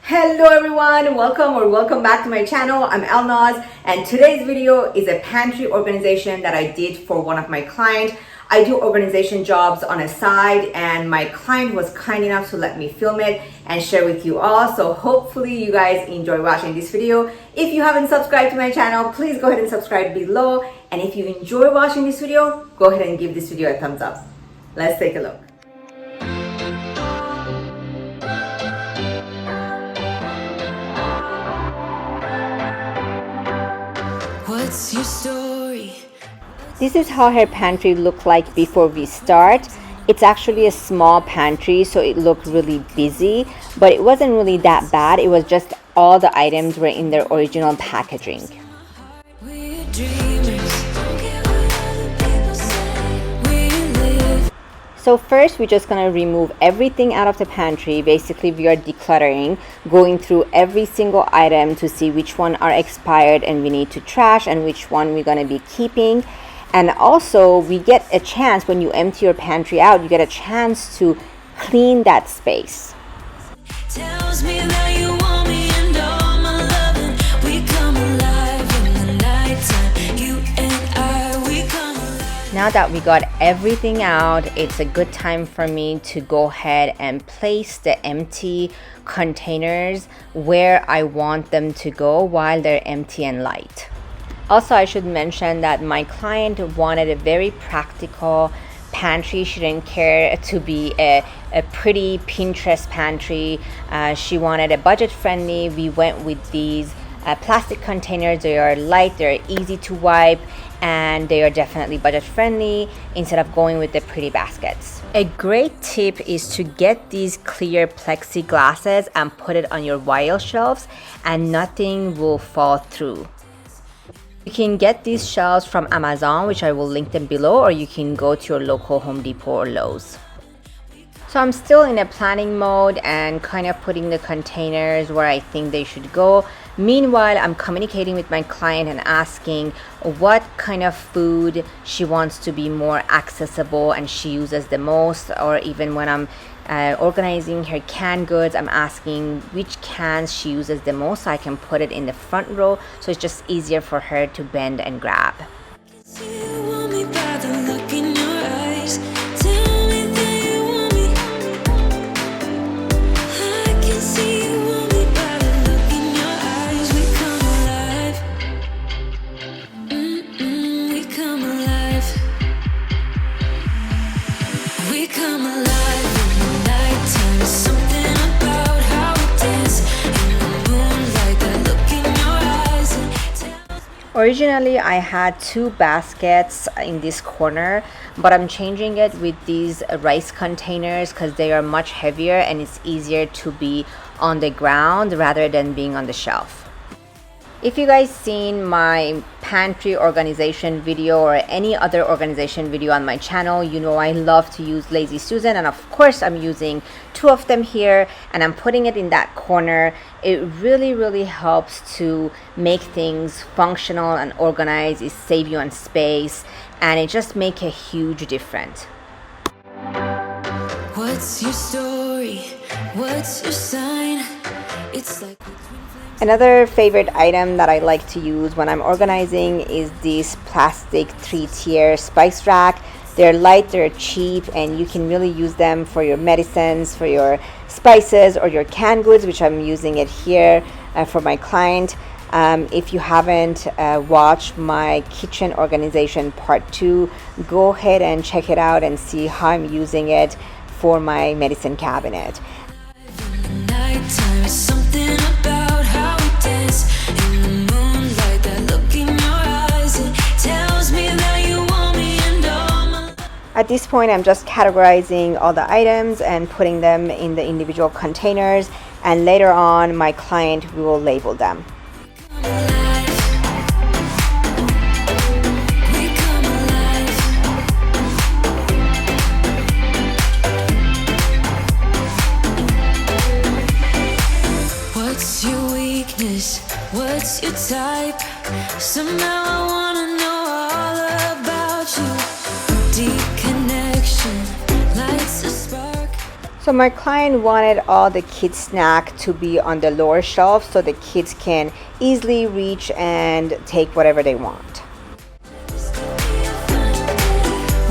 Hello everyone, welcome back to my channel. I'm Elnaz and today's video is a pantry organization that I did for one of my clients. I do organization jobs on a side and my client was kind enough to let me film it and share with you all. So hopefully you guys enjoy watching this video. If you haven't subscribed to my channel, please go ahead and subscribe below. And if you enjoy watching this video, go ahead and give this video a thumbs up. Let's take a look. What's your story? This is how her pantry looked like before we start. It's actually a small pantry, so it looked really busy, but it wasn't really that bad. It was just all the items were in their original packaging. We're dreamers. Don't care what other people say. We live. So first, we're just gonna remove everything out of the pantry. Basically, we are decluttering, going through every single item to see which one are expired and we need to trash and which one we're gonna be keeping. And also, we get a chance, when you empty your pantry out, you get a chance to clean that space. Tells me that you want me and all my loving. We come alive in the nighttime. You and I, we come alive. Now that we got everything out, it's a good time for me to go ahead and place the empty containers where I want them to go while they're empty and light. Also, I should mention that my client wanted a very practical pantry. She didn't care to be a pretty Pinterest pantry. She wanted a budget friendly. We went with these plastic containers. They are light, they're easy to wipe, and they are definitely budget friendly instead of going with the pretty baskets. A great tip is to get these clear plexiglasses and put it on your vial shelves and nothing will fall through. You can get these shelves from Amazon, which I will link them below, or you can go to your local Home Depot or Lowe's. So I'm still in a planning mode and kind of putting the containers where I think they should go. Meanwhile, I'm communicating with my client and asking what kind of food she wants to be more accessible and she uses the most, or even when I'm organizing her canned goods, I'm asking which cans she uses the most so I can put it in the front row so it's just easier for her to bend and grab. Do you want me by the look in your eyes? Tell me that you want me. I can see you want me by the look in your eyes. We come alive. We come alive. We come alive in the nighttime. There's something about how we dance in the moonlight. That look in your eyes. Originally, I had two baskets in this corner, but I'm changing it with these rice containers because they are much heavier and it's easier to be on the ground rather than being on the shelf. If you guys seen my pantry organization video or any other organization video on my channel, you know I love to use Lazy Susan, and of course I'm using two of them here and I'm putting it in that corner. It really helps to make things functional and organized. It saves you on space and it just makes a huge difference. What's your story? What's your sign? It's like Another favorite item that I like to use when I'm organizing is these plastic 3-tier spice rack. They're light, they're cheap, and you can really use them for your medicines, for your spices, or your canned goods, which I'm using it here for my client. If you haven't watched my kitchen organization part 2, go ahead and check it out and see how I'm using it for my medicine cabinet. nighttime. There's something about how we dance in the moonlight. That look in your eyes, it tells me that you want me and all my. At this point, I'm just categorizing all the items and putting them in the individual containers, and later on my client will label them. Come alive. We come alive. What's your weakness? What's your type? Somehow I wanna know all about you. Deep connection lights a spark. So my client wanted all the kids' snack to be on the lower shelf so the kids can easily reach and take whatever they want.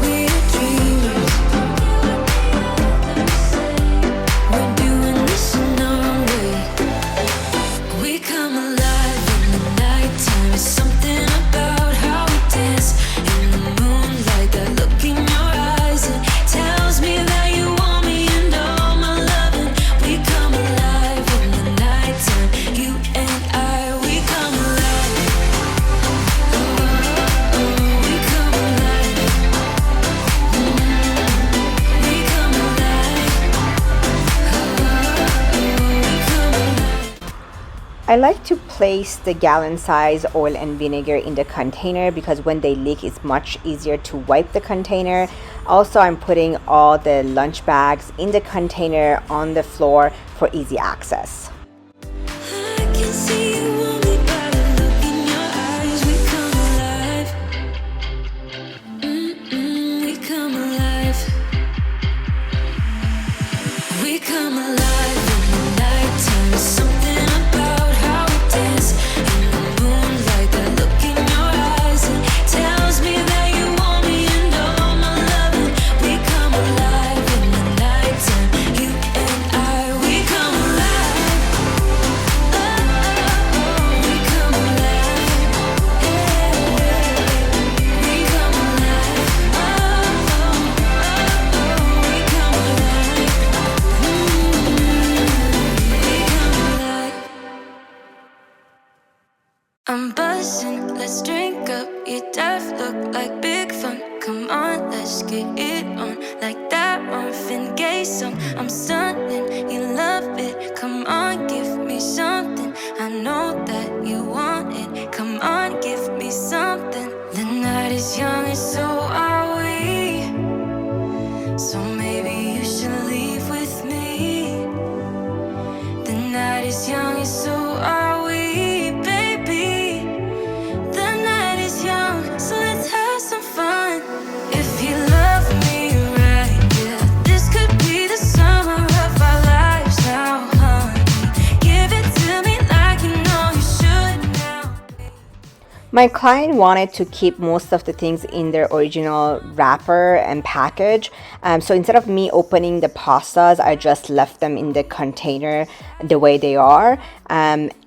We're dreamers. We're doing this in our way. We come alive in the nighttime. It's something about how we dance in the moonlight. That look in your eyes, it tells me that you want me and all my loving. We come alive in the nighttime. You and I, we come alive. Oh, oh, we come alive. We come alive. Oh, we come alive. I like to place the gallon size oil and vinegar in the container because when they leak it's much easier to wipe the container. Also, I'm putting all the lunch bags in the container on the floor for easy access. I can see you want me by the look in your eyes. We come alive. We come alive. We come alive in the nighttime. There's something about how we dance in the moonlight. That look in your eyes, it tells me that you want me and all my loving. We come alive in the nighttime. You and I, we come alive. Oh, we come alive. We come alive. We come alive. I'm buzzing, let's drink up. Your death look like big fun. Come on, let's get it on. Like that Marvin Gaye song. I'm stunning, you love it. Come on, give me something. I know that you want it. Come on, give me something. The night is young and so are we. So maybe you should leave with me. The night is young and so are we, baby. The night is young, so let's have some fun. If you love me right, yeah, this could be the summer of our lives now, honey. Give it to me like you know you should now. My client wanted to keep most of the things in their original wrapper and package. So instead of me opening the pastas, I just left them in the container the way they are,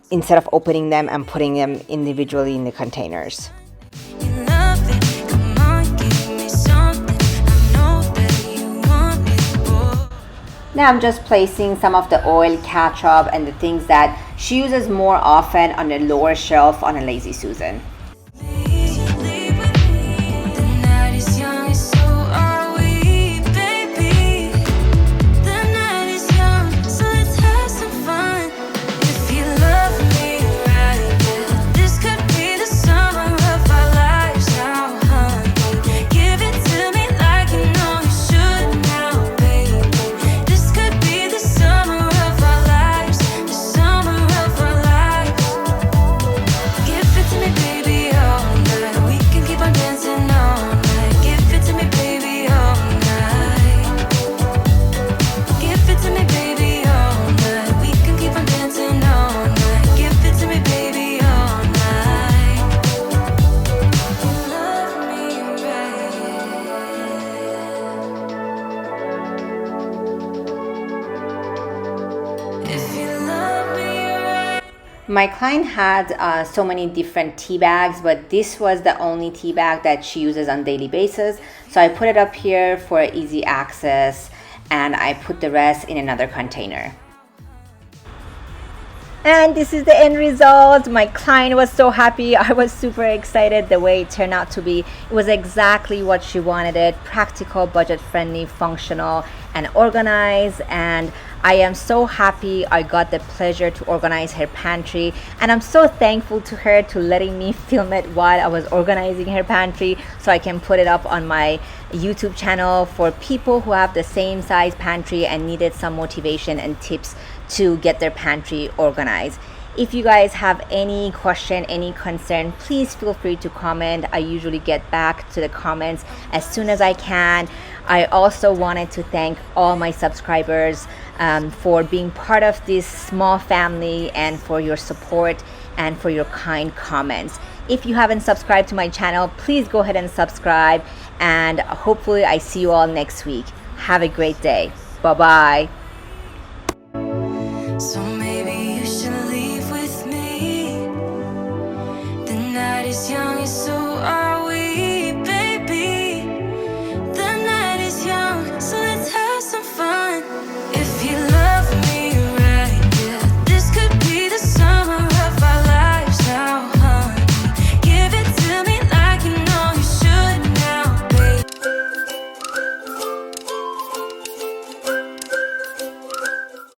instead of opening them and putting them individually in the containers. You love it, come on, give me something. I know that you want it, boy. Now I'm just placing some of the oil, ketchup, and the things that she uses more often on the lower shelf on a Lazy Susan. The night is young and so are we, baby. The night is young, so let's have some fun. If you love me right, yeah, this could be the summer of our lives now, honey. Give it to me like you know you should now, baby. This could be the summer of our lives, the summer of our lives. Give it to me, baby, all night. We can keep on dancing all night. Give it to me, baby, all night. Give it to me, baby, all night. We can keep on dancing all night. Give it to me, baby, all night. Love me right. If you love me right. My client had so many different tea bags, but this was the only tea bag that she uses on daily basis. So I put it up here for easy access and I put the rest in another container. And this is the end result. My client was so happy. I was super excited the way it turned out to be. It was exactly what she wanted it. Practical, budget friendly, functional, and organized. And I am so happy I got the pleasure to organize her pantry. And I'm so thankful to her to letting me film it while I was organizing her pantry so I can put it up on my YouTube channel for people who have the same size pantry and needed some motivation and tips to get their pantry organized. If you guys have any question, any concern, please feel free to comment. I usually get back to the comments as soon as I can. I also wanted to thank all my subscribers for being part of this small family and for your support and for your kind comments. If you haven't subscribed to my channel, please go ahead and subscribe, and hopefully I see you all next week. Have a great day. Bye-bye. So